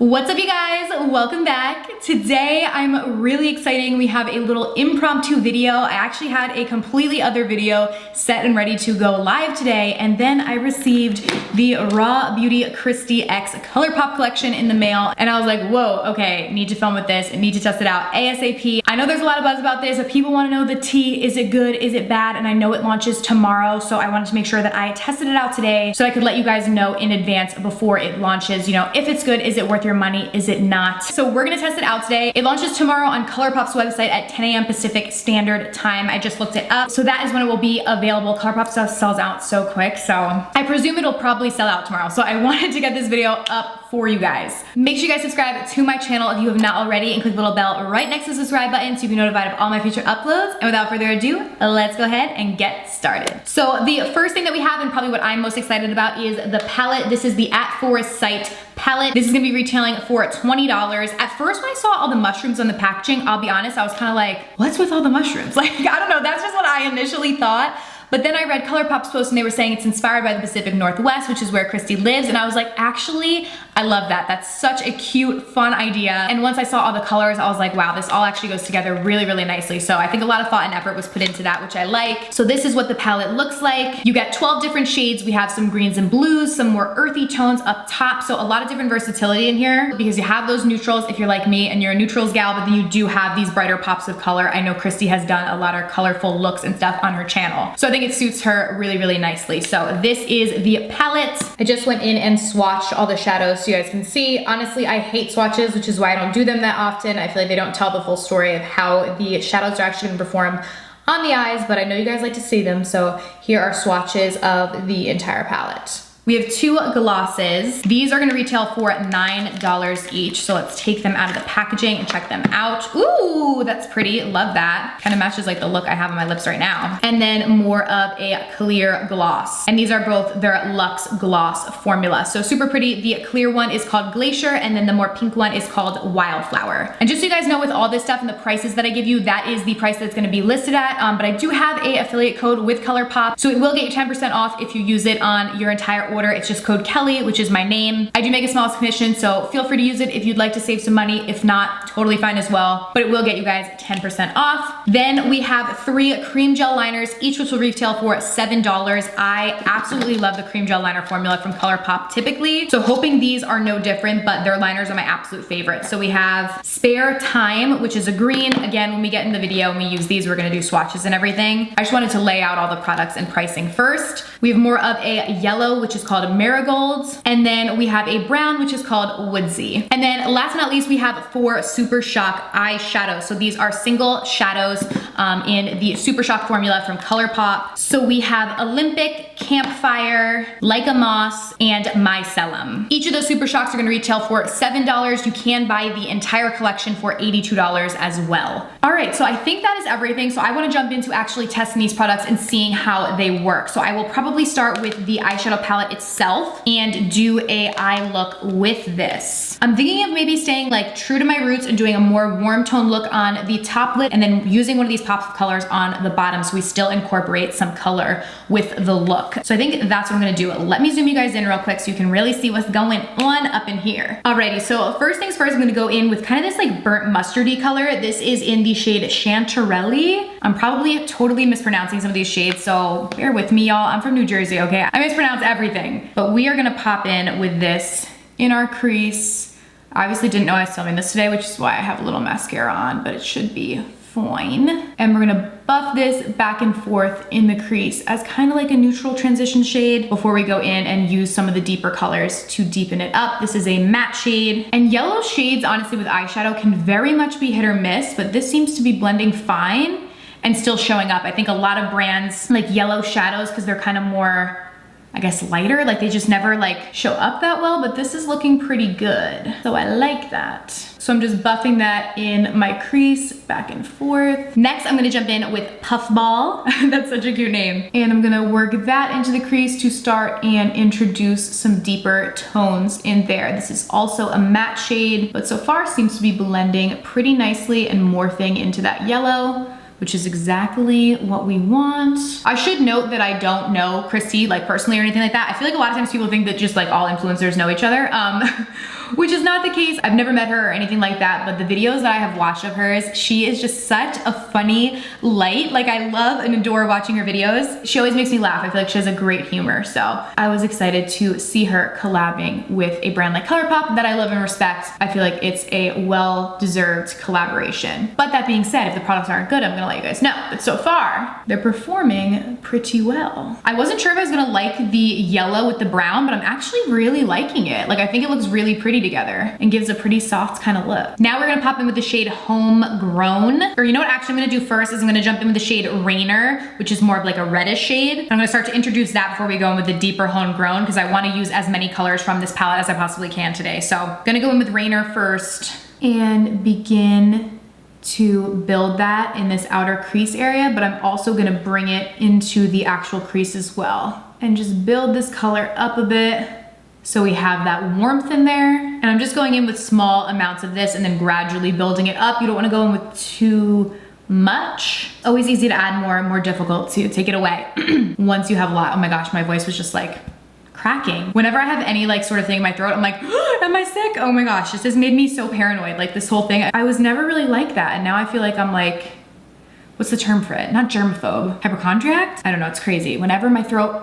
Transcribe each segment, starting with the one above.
What's up, you guys? Welcome back. Today I'm really excited. We have a little impromptu video. I actually had a completely other video set and ready to go live today, and then I received the Raw Beauty KRISTI X ColourPop collection in the mail, and I was like, whoa, okay, need to film with this, need to test it out ASAP. I know there's a lot of buzz about this, but people want to know the tea. Is it good? Is it bad? And I know it launches tomorrow, so I wanted to make sure that I tested it out today so I could let you guys know in advance before it launches, you know, if it's good, is it worth your money, is it not? So we're gonna test it out today. It launches tomorrow on ColourPop's website at 10 a.m. Pacific Standard Time. I just looked it up. So that is when it will be available. ColourPop stuff sells out so quick, so I presume it'll probably sell out tomorrow. So I wanted to get this video up for you guys. Make sure you guys subscribe to my channel if you have not already, and click the little bell right next to the subscribe button so you can be notified of all my future uploads. And without further ado, let's go ahead and get started. So the first thing that we have, and probably what I'm most excited about, is the palette. This is the At Forest Sight palette. This is gonna be retailing for $20. At first, when I saw all the mushrooms on the packaging, I'll be honest, I was kind of like, what's with all the mushrooms? Like, I don't know, that's just what I initially thought. But then I read ColourPop's post and they were saying it's inspired by the Pacific Northwest, which is where KRISTI lives. And I was like, actually, I love that. That's such a cute, fun idea. And once I saw all the colors, I was like, wow, this all actually goes together really, really nicely. So I think a lot of thought and effort was put into that, which I like. So this is what the palette looks like. You get 12 different shades. We have some greens and blues, some more earthy tones up top. So a lot of different versatility in here because you have those neutrals if you're like me and you're a neutrals gal, but then you do have these brighter pops of color. I know KRISTI has done a lot of colorful looks and stuff on her channel. So I think it suits her really, really nicely. So this is the palette. I just went in and swatched all the shadows so you guys can see. Honestly, I hate swatches, which is why I don't do them that often. I feel like they don't tell the full story of how the shadows are actually gonna perform on the eyes, but I know you guys like to see them. So here are swatches of the entire palette. We have two glosses. These are gonna retail for $9 each. So let's take them out of the packaging and check them out. Ooh, that's pretty, love that. Kind of matches like the look I have on my lips right now. And then more of a clear gloss. And these are both their Luxe Gloss formula. So super pretty. The clear one is called Glacier, and then the more pink one is called Wildflower. And just so you guys know, with all this stuff and the prices that I give you, that is the price that's gonna be listed at. But I do have a affiliate code with ColourPop. So it will get you 10% off if you use it on your entire order. It's just code Kelly, which is my name. I do make a small commission, so feel free to use it if you'd like to save some money. If not, totally fine as well, but it will get you guys 10% off. Then we have 3 cream gel liners, each which will retail for $7. I absolutely love the cream gel liner formula from ColourPop typically, so hoping these are no different, but their liners are my absolute favorite. So we have Spare Time, which is a green. Again, when we get in the video and we use these, we're gonna do swatches and everything. I just wanted to lay out all the products and pricing first. We have more of a yellow, which is called Marigolds. And then we have a brown, which is called Woodsy. And then last but not least, we have 4 Super Shock eyeshadows. So these are single shadows in the Super Shock formula from ColourPop. So we have Olympic, Campfire, Like a Moss, and Mycelium. Each of those Super Shocks are gonna retail for $7. You can buy the entire collection for $82 as well. All right, so I think that is everything. So I wanna jump into actually testing these products and seeing how they work. So I will probably start with the eyeshadow palette itself and do a eye look with this. I'm thinking of maybe staying like true to my roots and doing a more warm tone look on the top lid and then using one of these pops of colors on the bottom so we still incorporate some color with the look. So I think that's what I'm gonna do. Let me zoom you guys in real quick so you can really see what's going on up in here. Alrighty, so first things first, I'm gonna go in with kind of this like burnt mustardy color. This is in the shade Chanterelle. I'm probably totally mispronouncing some of these shades, so bear with me, y'all. I'm from New Jersey, okay? I mispronounce everything. But we are gonna pop in with this in our crease. I obviously didn't know I was filming this today, which is why I have a little mascara on, but it should be fine. And we're gonna buff this back and forth in the crease as kind of like a neutral transition shade before we go in and use some of the deeper colors to deepen it up. This is a matte shade. And yellow shades, honestly, with eyeshadow can very much be hit or miss, but this seems to be blending fine and still showing up. I think a lot of brands like yellow shadows because they're kind of more, I guess, lighter, like they just never like show up that well, but this is looking pretty good. So I like that. So I'm just buffing that in my crease back and forth. Next, I'm gonna jump in with Puffball. That's such a cute name. And I'm gonna work that into the crease to start and introduce some deeper tones in there. This is also a matte shade, but so far seems to be blending pretty nicely and morphing into that yellow, which is exactly what we want. I should note that I don't know KRISTI like personally or anything like that. I feel like a lot of times people think that just like all influencers know each other, which is not the case. I've never met her or anything like that, but the videos that I have watched of hers, she is just such a funny light. Like, I love and adore watching her videos. She always makes me laugh. I feel like she has a great humor. So I was excited to see her collabing with a brand like ColourPop that I love and respect. I feel like it's a well-deserved collaboration. But that being said, if the products aren't good, I'm gonna let you guys know. But so far, they're performing pretty well. I wasn't sure if I was gonna like the yellow with the brown, but I'm actually really liking it. Like, I think it looks really pretty together and gives a pretty soft kind of look. Now we're gonna pop in with the shade Homegrown. Or you know what actually I'm gonna do first is I'm gonna jump in with the shade Rainer, which is more of like a reddish shade. I'm gonna start to introduce that before we go in with the deeper Homegrown, because I wanna use as many colors from this palette as I possibly can today. So I'm gonna go in with Rainer first and begin to build that in this outer crease area, but I'm also gonna bring it into the actual crease as well. And just build this color up a bit so we have that warmth in there. And I'm just going in with small amounts of this and then gradually building it up. You don't wanna go in with too much. Always easy to add more and more difficult to take it away once you have a lot. Oh my gosh, my voice was just like cracking. Whenever I have any like sort of thing in my throat, I'm like, am I sick? Oh my gosh, this has made me so paranoid. Like this whole thing, I was never really like that. And now I feel like I'm like, what's the term for it? Not germaphobe, hypochondriac? I don't know, it's crazy. Whenever my throat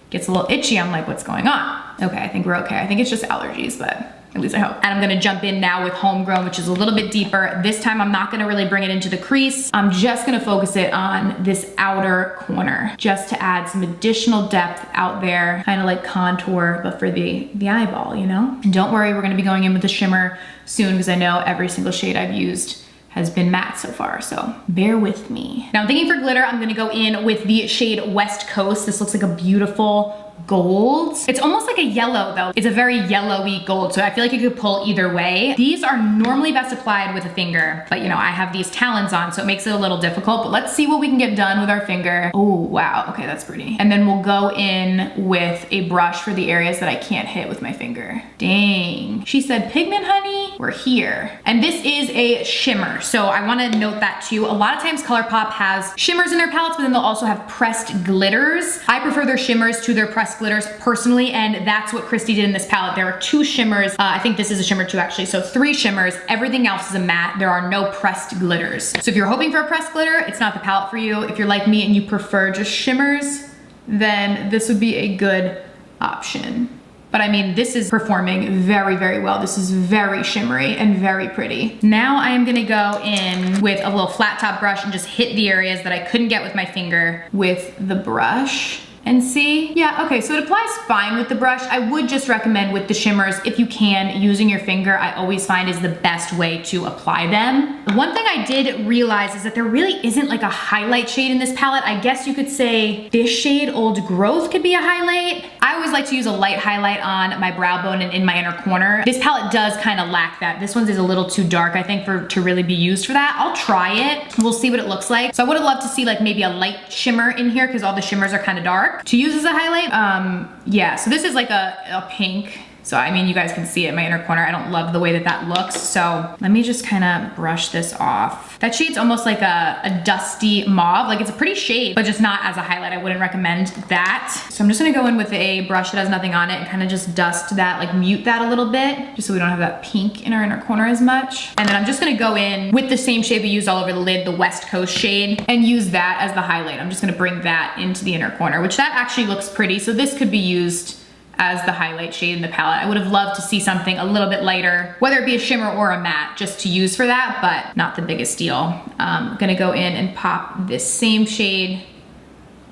gets a little itchy, I'm like, what's going on? Okay, I think we're okay. I think it's just allergies, but at least I hope. And I'm gonna jump in now with Homegrown, which is a little bit deeper. This time I'm not gonna really bring it into the crease. I'm just gonna focus it on this outer corner, just to add some additional depth out there, kind of like contour, but for the eyeball, you know? And don't worry, we're gonna be going in with the shimmer soon, because I know every single shade I've used has been matte so far, so bear with me. Now I'm thinking for glitter, I'm gonna go in with the shade West Coast. This looks like a beautiful gold. It's almost like a yellow though. It's a very yellowy gold, so I feel like you could pull either way. These are normally best applied with a finger, but you know, I have these talons on, so it makes it a little difficult, but let's see what we can get done with our finger. Oh, wow, okay, that's pretty. And then we'll go in with a brush for the areas that I can't hit with my finger. Dang. She said pigment, honey, we're here. And this is a shimmer, so I wanna note that too. A lot of times ColourPop has shimmers in their palettes, but then they'll also have pressed glitters. I prefer their shimmers to their pressed glitters personally, and that's what KRISTI did in this palette. There are 2 shimmers. I think this is a shimmer too actually, so 3 shimmers. Everything else is a matte. There are no pressed glitters. So if you're hoping for a pressed glitter, it's not the palette for you. If you're like me and you prefer just shimmers, then this would be a good option. But I mean, this is performing very, very well. This is very shimmery and very pretty. Now I am gonna go in with a little flat top brush and just hit the areas that I couldn't get with my finger with the brush. And see, yeah, okay, so it applies fine with the brush. I would just recommend with the shimmers, if you can, using your finger, I always find is the best way to apply them. One thing I did realize is that there really isn't like a highlight shade in this palette. I guess you could say this shade, Old Growth, could be a highlight. I always like to use a light highlight on my brow bone and in my inner corner. This palette does kind of lack that. This one's is a little too dark, I think, to really be used for that. I'll try it. We'll see what it looks like. So I would have loved to see like maybe a light shimmer in here, because all the shimmers are kind of dark to use as a highlight. Yeah, so this is like a pink. So I mean, you guys can see it in my inner corner. I don't love the way that that looks. So let me just kind of brush this off. That shade's almost like a dusty mauve. Like it's a pretty shade, but just not as a highlight. I wouldn't recommend that. So I'm just gonna go in with a brush that has nothing on it and kind of just dust that, like mute that a little bit, just so we don't have that pink in our inner corner as much. And then I'm just gonna go in with the same shade we used all over the lid, the West Coast shade, and use that as the highlight. I'm just gonna bring that into the inner corner, which that actually looks pretty. So this could be used as the highlight shade in the palette. I would have loved to see something a little bit lighter, whether it be a shimmer or a matte, just to use for that, but not the biggest deal. I'm gonna go in and pop this same shade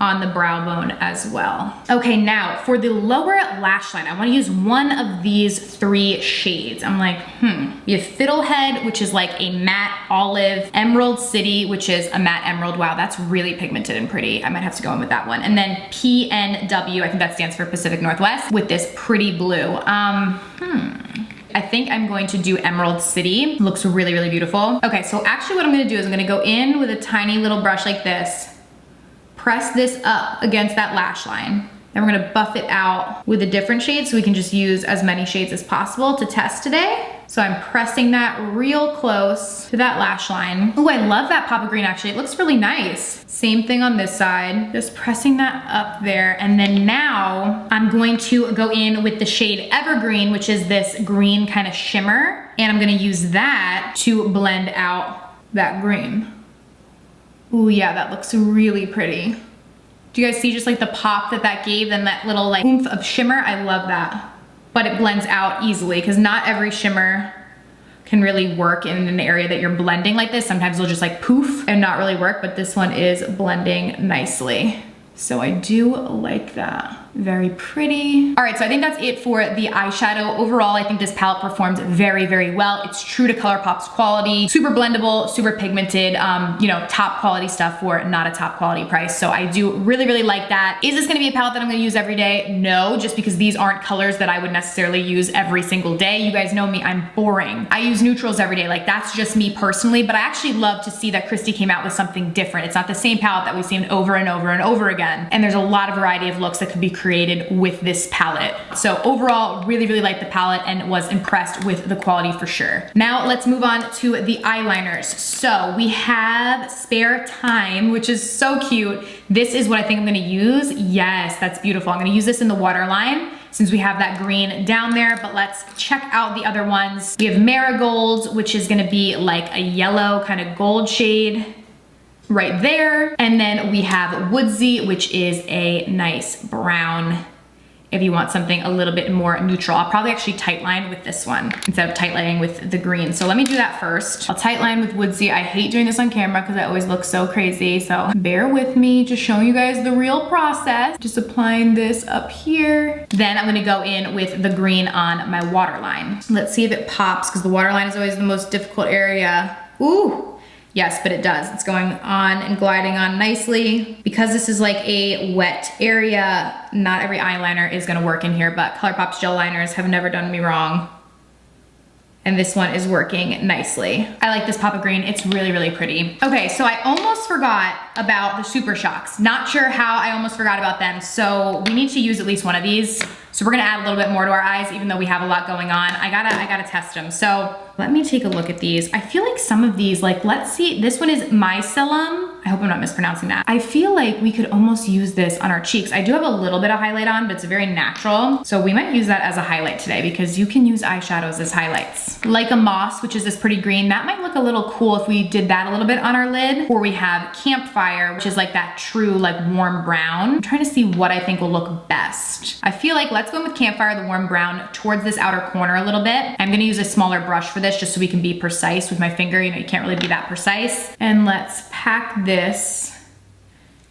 on the brow bone as well. Okay, now for the lower lash line, I wanna use one of these 3 shades. I'm like, we have Fiddlehead, which is like a matte olive, Emerald City, which is a matte emerald. Wow, that's really pigmented and pretty. I might have to go in with that one. And then PNW, I think that stands for Pacific Northwest, with this pretty blue. I think I'm going to do Emerald City. Looks really, really beautiful. Okay, so actually what I'm gonna do is I'm gonna go in with a tiny little brush like this, press this up against that lash line, Then we're gonna buff it out with a different shade so we can just use as many shades as possible to test today. So I'm pressing that real close to that lash line. Oh, I love that pop of green actually. It looks really nice. Same thing on this side. Just pressing that up there. And then now I'm going to go in with the shade Evergreen, which is this green kind of shimmer. And I'm gonna use that to blend out that green. Ooh, yeah, that looks really pretty. Do you guys see just like the pop that that gave and that little like oomph of shimmer? I love that. But it blends out easily because not every shimmer can really work in an area that you're blending like this. Sometimes it'll just like poof and not really work, but this one is blending nicely. So I do like that. Very pretty. All right, so I think that's it for the eyeshadow. Overall, I think this palette performs very, very well. It's true to ColourPop's quality. Super blendable, super pigmented, you know, top quality stuff for not a top quality price. So I do really, really like that. Is this gonna be a palette that I'm gonna use every day? No, just because these aren't colors that I would necessarily use every single day. You guys know me, I'm boring. I use neutrals every day. Like that's just me personally, but I actually love to see that KRISTI came out with something different. It's not the same palette that we've seen over and over and over again. And there's a lot of variety of looks that could be created with this palette. So overall, really, really like the palette and was impressed with the quality for sure. Now let's move on to the eyeliners. So we have Spare Time, which is so cute. This is what I think I'm gonna use. Yes, that's beautiful. I'm gonna use this in the waterline since we have that green down there, but let's check out the other ones. We have Marigolds, which is gonna be like a yellow kind of gold shade right there. And then we have Woodsy, which is a nice brown if you want something a little bit more neutral. I'll probably actually tightline with this one instead of tightlining with the green. So let me do that first. I'll tightline with Woodsy. I hate doing this on camera because I always look so crazy. So bear with me, just showing you guys the real process. Just applying this up here. Then I'm gonna go in with the green on my waterline. Let's see if it pops because the waterline is always the most difficult area. Ooh. Yes, but it does. It's going on and gliding on nicely. Because this is like a wet area, not every eyeliner is gonna work in here, but ColourPop's gel liners have never done me wrong. And this one is working nicely. I like this pop of green. It's really, really pretty. Okay, so I almost forgot about the Super Shocks. Not sure how I almost forgot about them. So we need to use at least one of these. So we're gonna add a little bit more to our eyes, even though we have a lot going on. I gotta test them. So let me take a look at these. I feel like some of these, like let's see, this one is Micellar. I hope I'm not mispronouncing that. I feel like we could almost use this on our cheeks. I do have a little bit of highlight on, but it's very natural. So we might use that as a highlight today because you can use eyeshadows as highlights. Like a Moss, which is this pretty green. That might look a little cool if we did that a little bit on our lid. Or we have Campfire, which is like that true like warm brown. I'm trying to see what I think will look best. I feel like let's go with Campfire, the warm brown, towards this outer corner a little bit. I'm gonna use a smaller brush for this just so we can be precise with my finger. You know, you can't really be that precise. And let's pack this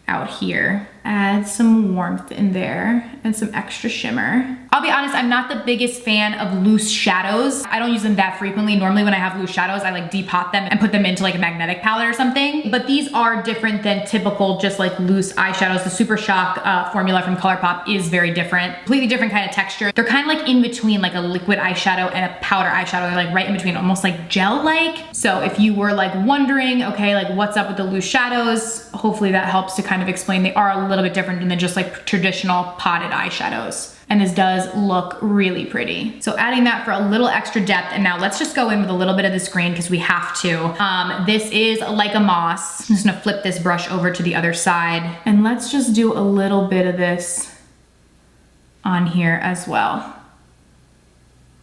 out here. Add some warmth in there and some extra shimmer. I'll be honest, I'm not the biggest fan of loose shadows. I don't use them that frequently. Normally when I have loose shadows, I like depot them and put them into like a magnetic palette or something. But these are different than typical just like loose eyeshadows. The Super Shock formula from ColourPop is very different. Completely different kind of texture. They're kind of like in between like a liquid eyeshadow and a powder eyeshadow. They're like right in between, almost like gel-like. So if you were like wondering, okay, like what's up with the loose shadows, hopefully that helps to kind of explain. They are a little bit different than just like traditional potted eyeshadows. And this does look really pretty. So adding that for a little extra depth. And now let's just go in with a little bit of this green because we have to. This is Like a Moss. I'm just gonna flip this brush over to the other side. And let's just do a little bit of this on here as well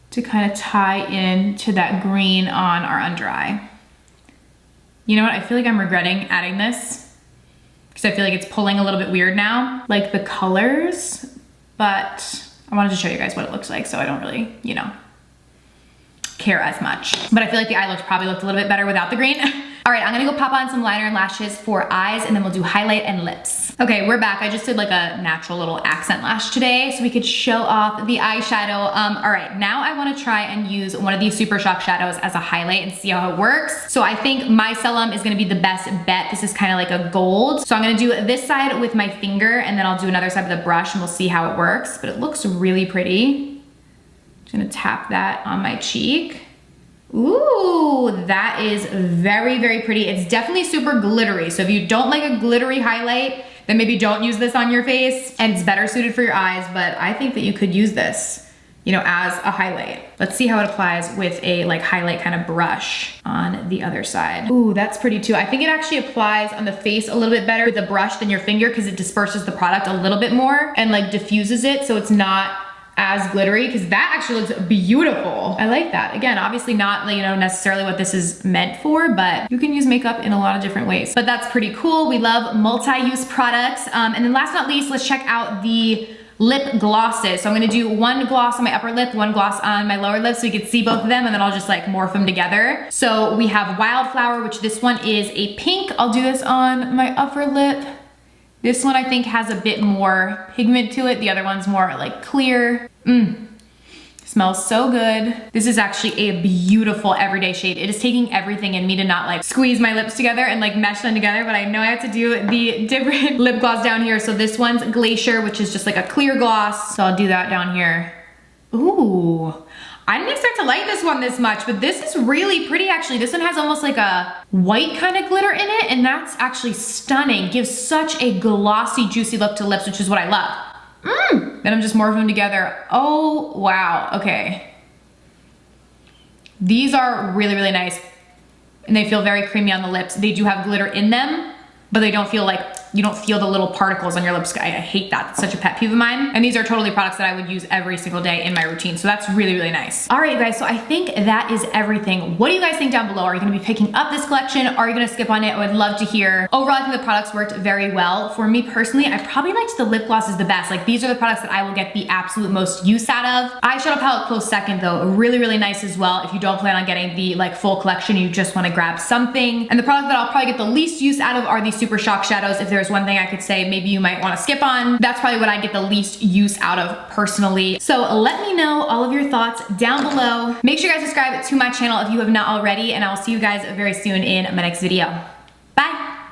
to kind of tie in to that green on our under eye. You know what? I feel like I'm regretting adding this because I feel like it's pulling a little bit weird now, like the colors, but I wanted to show you guys what it looks like so I don't really, you know, care as much. But I feel like the eye looks probably looked a little bit better without the green. All right, I'm gonna go pop on some liner and lashes for eyes and then we'll do highlight and lips. Okay, we're back. I just did like a natural little accent lash today so we could show off the eyeshadow. All right, now I wanna try and use one of these Super Shock shadows as a highlight and see how it works. So I think Micellar is gonna be the best bet. This is kind of like a gold. So I'm gonna do this side with my finger and then I'll do another side with a brush and we'll see how it works, but it looks really pretty. Just gonna tap that on my cheek. Ooh, that is very, very pretty. It's definitely super glittery. So if you don't like a glittery highlight, that maybe don't use this on your face and it's better suited for your eyes, but I think that you could use this, you know, as a highlight. Let's see how it applies with a like highlight kind of brush on the other side. Ooh, that's pretty too. I think it actually applies on the face a little bit better with a brush than your finger because it disperses the product a little bit more and like diffuses it so it's not as glittery, because that actually looks beautiful. I like that. Again, obviously not, you know, necessarily what this is meant for, but you can use makeup in a lot of different ways. But that's pretty cool. We love multi-use products. And then last but not least, let's check out the lip glosses. So I'm gonna do one gloss on my upper lip, one gloss on my lower lip so you can see both of them, and then I'll just like morph them together. So we have Wildflower, which this one is a pink. I'll do this on my upper lip. This one I think has a bit more pigment to it. The other one's more like clear. Smells so good. This is actually a beautiful everyday shade. It is taking everything in me to not like squeeze my lips together and like mesh them together, but I know I have to do the different lip gloss down here. So this one's Glacier, which is just like a clear gloss. So I'll do that down here. Ooh. I didn't expect to like this one this much, but this is really pretty actually. This one has almost like a white kind of glitter in it, and that's actually stunning. Gives such a glossy, juicy look to lips, which is what I love. Then I'm just morphing them together. Oh, wow, okay. These are really, really nice, and they feel very creamy on the lips. They do have glitter in them, but they don't feel like, you don't feel the little particles on your lips. I hate that. It's such a pet peeve of mine. And these are totally products that I would use every single day in my routine. So that's really, really nice. All right, you guys, so I think that is everything. What do you guys think down below? Are you gonna be picking up this collection? Are you gonna skip on it? I would love to hear. Overall, I think the products worked very well. For me personally, I probably liked the lip glosses the best. Like these are the products that I will get the absolute most use out of. Eyeshadow palette close second though. Really, really nice as well. If you don't plan on getting the like full collection, you just wanna grab something. And the product that I'll probably get the least use out of are these Super Shock shadows. If there's one thing I could say maybe you might want to skip on, that's probably what I get the least use out of personally. So let me know all of your thoughts down below. Make sure you guys subscribe to my channel if you have not already, and I will see you guys very soon in my next video. Bye.